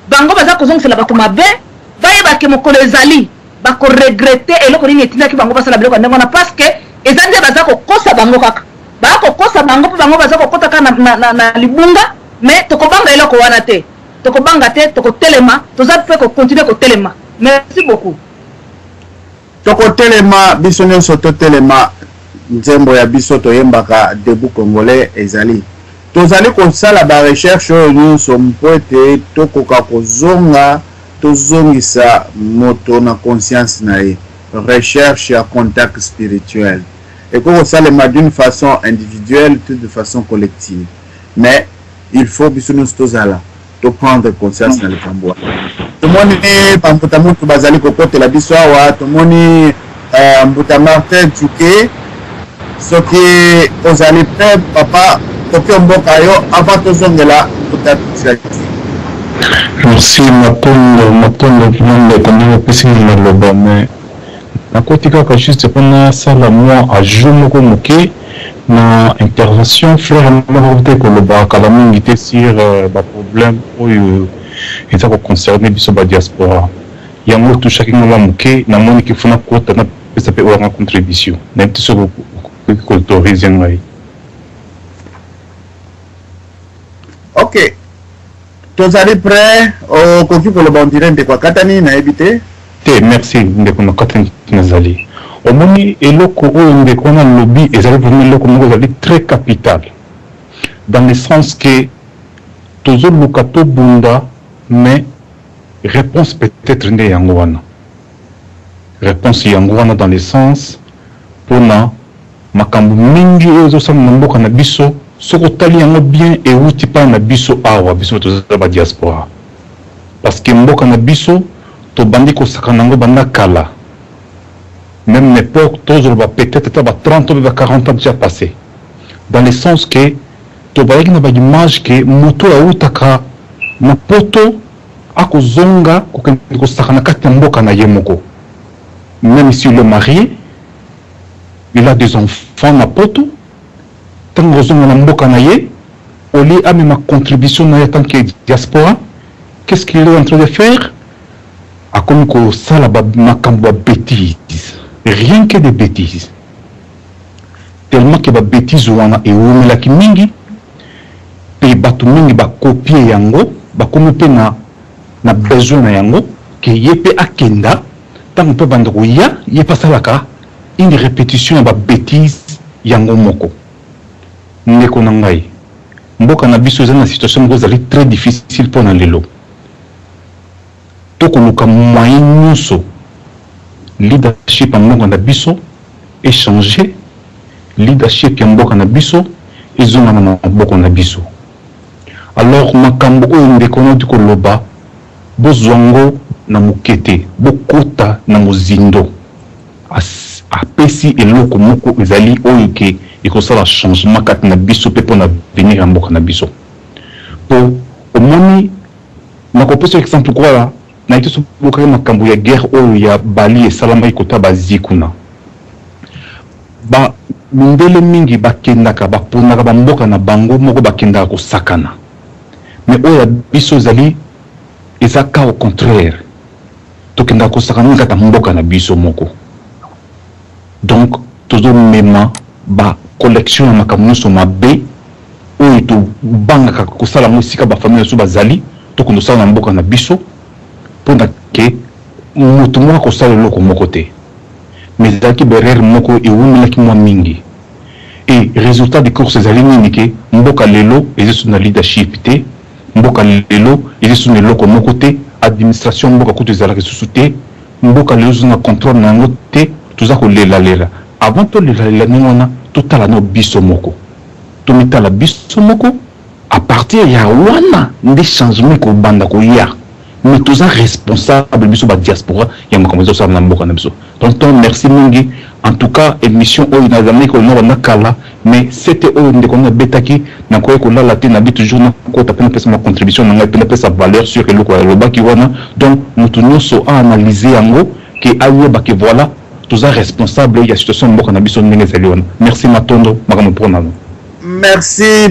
bango baza kozongisela bato mabe bayebaki mokolo ezali bakoregrete eloko nini etindaki bango basala biloko ya ndenge wana parce que eza nde baza kokosa bango kaka bakokosa bango mpe bango baza kokota kaka na libunga mais tokobanga eloko wana te tokobanga te tokotelema toza mpe kokontinue kotelema merci beaucoup tokotelema biso nyonso totelema nzembo ya biso toyembaka debout congolais ezali tozali kosala barecherche oyo nyonso mpo ete tokoka kozonga tozongisa moto na conscience na ye recherche à contact spirituel. Et qu'on ça d'une façon individuelle, tout de façon collective. Mais il faut que nous là, de prendre conscience dans le combat. Tout le monde est pamputamou tout bazali kokote la biswawa, tout le monde est Martin Tchouké, ce qui est aux allées près, papa, Tokyo Mbokayo, avant de zone là, tout à fait. Merci, Matondo, comme aussi le mais na kotika ka juste pendant ça la moi à Jomoko Moké na intervention frère Marote ko le ba kala mingi te sur ba problème oyo et ça concerner biso ba diaspora ya mo tout chacun na Moké na moni ki fona kota na ça peut avoir une contribution même tout ce que autorisé ngai. OK. Tous allez prêts au cocu pour le bon direct de quoi Katani na habité. Merci ndeko na katani nazali. Omoni eloko oyo ndeko na lobby ezali vraiment eloko moko ezali très capital. Dans le sens que tozo lukato bunda mais réponse peut-être nde yango wana. Réponse yango wana dans le sens pona makambo mingi ozo sa mboka na biso soko tali yango bien et wuti pa na biso awa biso tozo ba diaspora. Parce que mboka na biso to bandi ko sakanango banda kala même l'époque toujours peut-être 30 ou 40 ans déjà passé dans le sens que to baiki na ba image que moto ya utaka na poto akozonga ko sakana kati mboka na yemoko même si le marié il a des enfants na poto tango zonga na mboka na ye oli a ma contribution na tant que diaspora qu'est-ce qu'il est en train de faire a comme que ça la makambo bêtise rien que des bêtises tellement que ba bêtise wana e wumela ki mingi pe batu mingi ba copier yango ba comme pe na besoin na yango que yepe akenda tant pe bandako ya yepa salaka une répétition ba bêtise yango moko ndeko na ngai mboka na biso na situation ngo zali très difficile pour na lelo toko luka moyen nyonso leadership ya mboka na biso échanger leadership ya mboka na biso ezonga na mboka na biso alors makambo oyo ndeko na diko loba bozwango na mukete bokota na mozindo apesi eloko moko ezali oyo ke ekosala changement kati na biso pe pona venir ya mboka na biso po omoni nakopesa exemple kwa na ito soboka makambo ya guerre oyo ya Bali esalama ikota bazikuna ba mindele mingi bakendaka baponaka bamboka na bango moko bakendaka kosakana mais oyo ya biso ezali ezaka au contraire tokendaka kosakana kata mboka na biso moko donc tozo mema ba collection ya makambo nyonso mabe oyo tobangaka kosala ngo esika bafamile nyonso bazali tokondo sala na mboka na biso pendant que moto moko kosala eloko moko te mais ezalaki berere moko ewumelaki mwa mingi et résultat des courses ezali nini ke mboka lelo ezesu na leadership te mboka lelo ezesu na eloko moko te administration mboka kutu ezalaka susu te mboka lelo ezesu na contrôle na yango te toza kolelalela avant tolelalela ndenge wana totala na biso moko tomitala biso moko à partir ya wana nde changement kobanda koya mais tous sont responsables biso ba diaspora ya makambo ezosala na mboka na biso donc merci mingi en tout cas émission oyo na zamani ko na kala mais c'était oyo ndeko na betaki na ko ko la te na bi toujours na ko ta pena pesa ma contribution na ngai pena pesa valeur sur eloko ya lobaki wana donc mutu nyonso a analyser yango ke ayeba ke voilà tous sont responsables ya situation mboka na biso ndenge ezali wana merci matondo makambo pona Merci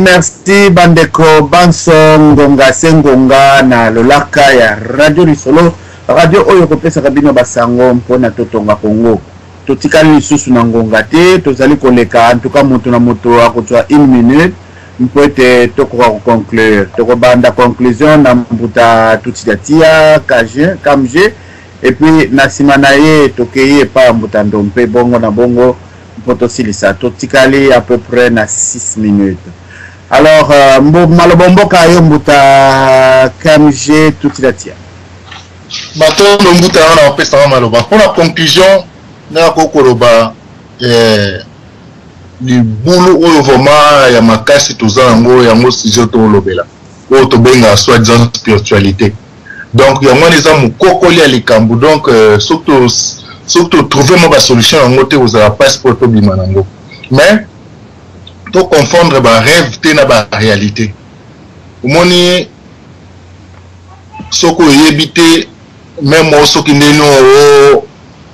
Bandeko Banson Ngonga Sengonga na lolaka ya Radio Risolo radio oyo kopesa kabino basango mpona totonga Kongo totikali lisusu na ngonga te tozali koleka en tout cas moto na moto akotwa 1 minute mpoete tokoka conclure tokobanda conclusion na mbuta tutitatia kamje et puis na simana ye tokeye pa mbuta ndompe bongo na bongo Potosilisa, totikali à peu près na 6 minutes. Alors, malobomboka yombuta KMG tout ilatia. Bato mbuta na pesa maloba. Pour la conclusion, na kokoloba du boulot oyo vraiment ya makasi toza yango yango sujet to lobela oyo to benga soi-disant spiritualité. Donc yango neza mukokoli ya likambu, donc surtout trouver mo ba solution yango te ozala passeport to bima nango. Mais to confondre ba rêve te na ba réalité. Omoni soko yebite même soki ndeno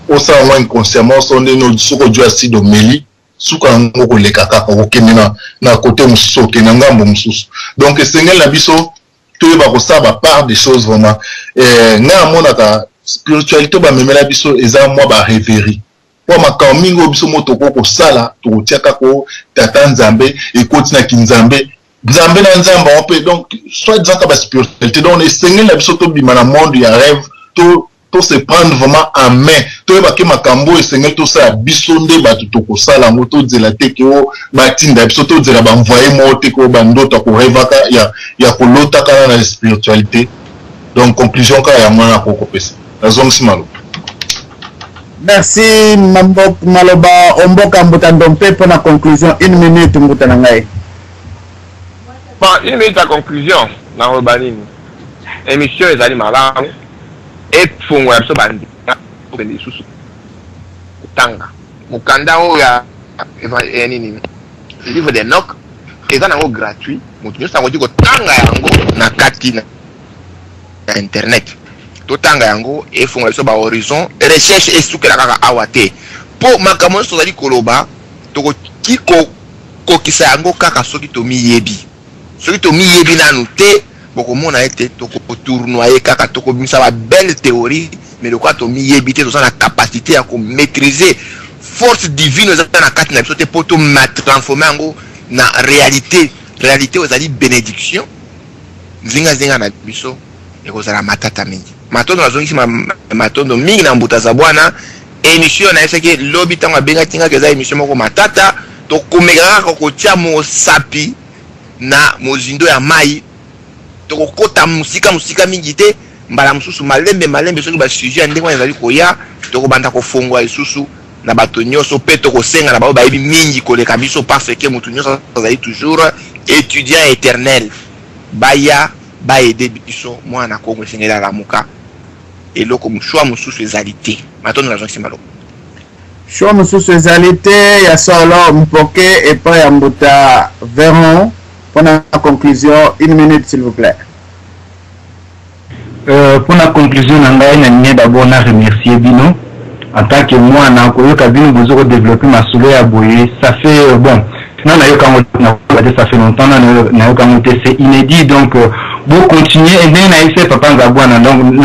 o sa wa inconsciemment so ndeno soko jwa sido meli suka ngo ko leka kaka okende na côté mususu okende ngambo mususu. Donc esengel na biso to ba ko saba part des choses vraiment nga monaka spiritualité ba memela biso eza moi ba rêverie po makamingo biso moto ko sala to tiaka ko tata nzambe e kotina kinzambe nzambe na nzamba on peut donc soit disant ka ba spiritualité donc esengel na biso to bima na monde ya rêve to se prendre vraiment en main to ba ke makambo esengel to sa biso nde ba to ko sala moto zela te ke o batinda biso to zela ba envoyer mo te ko ba ndoto ko rêvaka ya ko lota kana na spiritualité. Donc conclusion ka ya mwana ko kopesa azong simalo. Merci Maloba Omboka Mbuta Ndompe pour la conclusion. 1 minute Mbuta Nangai. Bon, 1 minute à conclusion dans le banine. Émission les animaux et fungwa so bandi obeli susu tanga mukanda oya nini livre de nok eza nango gratuit mutu nyosa ngoti ko tanga yango na kati na internet to tanga yango e fungwa so ba horizon recherche esukela kaka awate po makambo so zali koloba to kiko kokisa yango kaka soki to miyebi nanu te beaucoup monde a été tournoyer kaka toko bimisa ba belle théorie mais le quoi to miébité to la capacité à maîtriser force divine dans la carte na biso pour to transformer en na réalité aux ali bénédiction zinga na biso et kozala matata mingi matondo nazongi matondo mingi na mbuta za bwana émission na eseke lobby tanga benga tinga keza émission moko matata to komeka ko tia mo sapi na mozindo ya mai toko kota musika mingi te mbala mususu malembe soki ba sujet ndenge ezali koya toko banda ko fongwa lisusu na bato nyonso pe toko senga na ba bayibi mingi koleka biso parce que mutu nyonso azali toujours étudiant éternel baya ba aider biso mwana Kongo sengela la muka eloko choix mususu ezali te matondo na jonksi malo choix mususu ezali te ya solo mpoke et pas ya mbuta Veron. Pour la conclusion, 1 minute s'il vous plaît. Pour la conclusion, je d'abord remercier Bino. En tant que moi, je vais développer ma soleil à Boye. Ça fait, bon, ça fait longtemps, c'est inédit, donc, vous continuez, et bien, je papa Ngabouana, donc,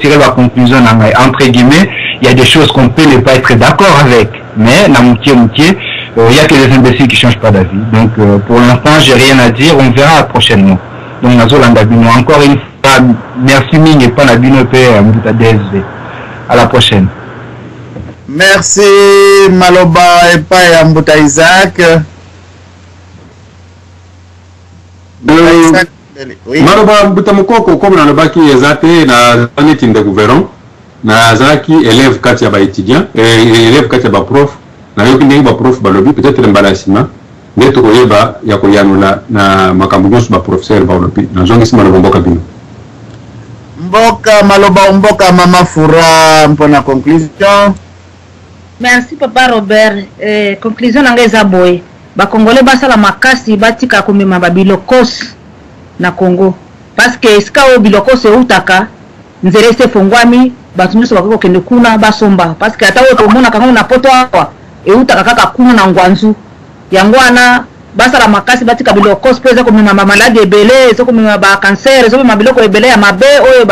tirer la conclusion, entre guillemets, il y a des choses qu'on peut ne pas être d'accord avec, mais, il y a que les imbéciles qui ne changent pas d'avis. Donc, pour l'instant, j'ai rien à dire. On verra prochainement. Donc, encore une fois, merci Ming et pas la Binope à la prochaine. Merci Maloba et pas Mbuta Isaac. Maloba Mbuta Mukoko, comme dans le bac qui est zaté, na zané de gouvernement, na zaki élève katia ba étudiant, élève katia ba prof. Na yoki ndenge ba prof balobi peut-être embarrassement neto koyeba ya koyanula na makambo nyonso ba professeur balobi na zongi sima na Mboka Bino Mboka Maloba Mboka Mama Fura mpona conclusion. Merci papa Robert. Conclusion nanga eza boye ba congolais basala makasi batika komema ba bilokos na Congo parce que eska o bilokos eutaka nzere se fongwami bato nyonso bakoko kende kuna basomba parce que ata oto mona kango na poto akwa eutaka kaka kuna na ngwanzu yango wana basala makasi batika biloko speza ko mema maladi ebele so ko mema ba cancer so mema biloko ebele ya mabe oyo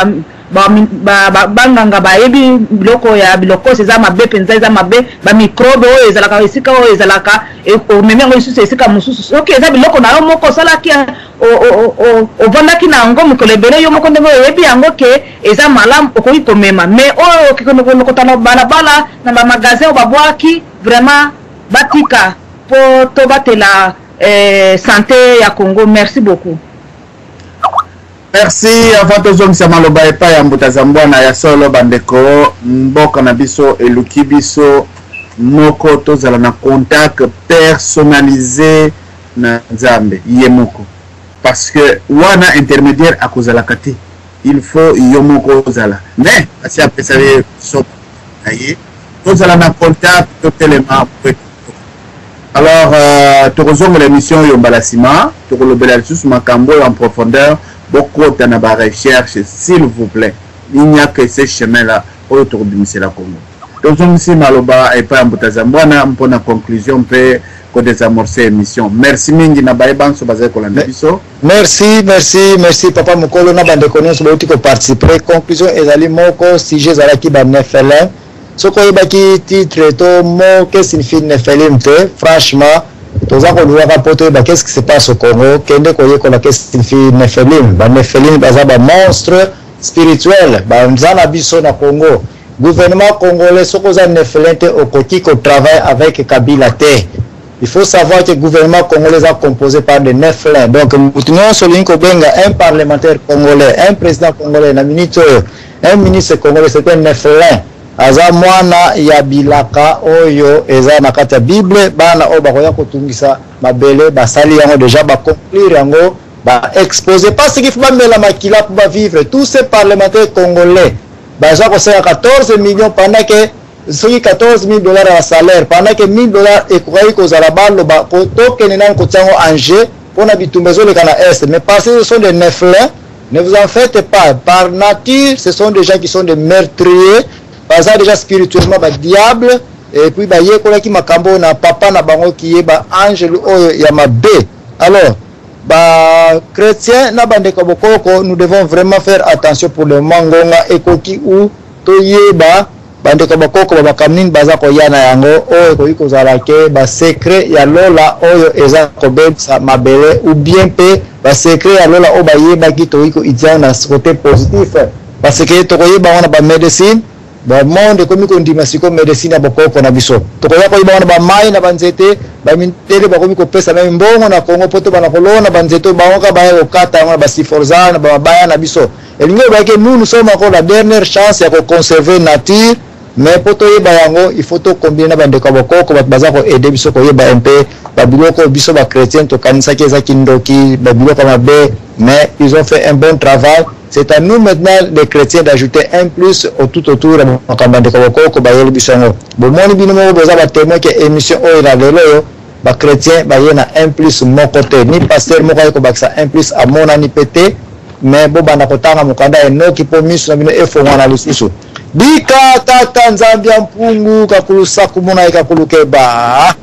banganga bayebi biloko ya biloko eza mabe penza eza mabe ba microbe oyo ezalaka esika oyo ezalaka o memi yango isusu esika mususu ok eza biloko na yo moko salaki o vandaki na ngo mikolo ebele yo moko ndenge oyebi yango ke eza malamu okoki komema mais oyo okikona balabala na ba magasin babwaki vraiment batika po to batela santé ya Congo. Merci beaucoup. Merci avant tozongisa maloba epai ya Mbutazambwana ya solo bandeko mboka na biso eluki biso moko tozala na contact personnalisé na Nzambe ye moko parce que wana intermédiaire akozala kati il faut yo moko ozala mais asi apesa ye so aye tozala na contact totelema. Alors tokozonga l'émission yo mbalasima tokolobela lisusu makambo en profondeur. Beaucoup de recherche, s'il vous plaît. Il n'y a que ces chemins-là pour le Congo. Donc, ici, Maloba et pas en Boutazambouana, pour la conclusion, on peut désamorcer l'émission. Merci, Mingi, Nabaïban, sur base merci, Papa Mokolo, n'a pas de connaissances pour participer. Conclusion, Ezali Moko, si j'ai Zalaki, Nefelen. Ce qu'on a qui titre, qu'est-ce qu'il signifie Nefelen, franchement. Toza ko rapporter qu'est-ce qui se passe au Congo, kende koye ko la qu'est-ce qui fait Nephilim, ba Nephilim baza ba monstre spirituel, ba nzana biso na Congo. Gouvernement congolais soko za Nephilim te okoti ko travaille avec Kabila te. Il faut savoir que le gouvernement congolais est composé par des Nephilim. Donc nous soulignons ko benga un parlementaire congolais, un président congolais, un ministre congolais, c'est un Nephilim. Aza mwana ya bilaka oyo eza na kati ya Bible bana o bakoya kotungisa mabele basali yango déjà ba conclure yango ba exposer parce qu'il faut ba mela makila pour ba vivre tous ces parlementaires congolais baza ko sera 14 millions pendant que soki 14 000 dollars à salaire pendant que 1000 dollars ekokai ko zala balo ba ko tokene nan ko tsango Angers pona bitumbezo le kana est mais parce que ce sont des Nephilim ne vous en faites pas par nature ce sont des gens qui sont des meurtriers. Baza déjà spirituellement ba diable et puis ba yekola ki makambo na papa na bango ki ye ba angel oyo ya mabe. Alors ba chrétien na bandeko bokoko nous devons vraiment faire attention pour le mangonga ekoki ou to yeba bandeko bokoko ba kamnin baza ko yana yango oyo ko iko zalake ba secret ya lola oyo eza ko bensa mabele ou bien pe ba secret ya lola o ba yeba ki to iko itia na côté positif parce que to ko yeba wana ba médecine ba monde komi ko ndima siko medicine ya bokoko na biso to ko yako ibana ba mai na banzete ba mintele ba komi ko pesa na mbongo na Kongo poto bana kolona banzeto ba ngoka ba yo kata na ba siforzana ba baya na biso elingo ba ke nous sommes encore la dernière chance ya ko conserver nature mais poto yeba yango il faut to combiner na bandeko bokoko ba baza ko aider biso ko yeba MP ba biloko biso ba chrétien to kanisa ke za kindoki ba biloko mabe mais ils ont fait un bon travail. C'est à nous maintenant, les chrétiens, d'ajouter un plus tout autour de mon campagne de Koboko, Bayel Bissongo. Bon, mon binôme, vous avez témoin que l'émission Oira de l'Oyo, les chrétiens, il y a un plus mon côté, ni pasteur, mon côté, un plus à mon anipété, mais bon, on a un mokanda et non qui peut mieux sur la et faut analyser. Bika, tata, Nzambia, Mpungu, Kakulu, Sakumuna, et Kakulu, Keba.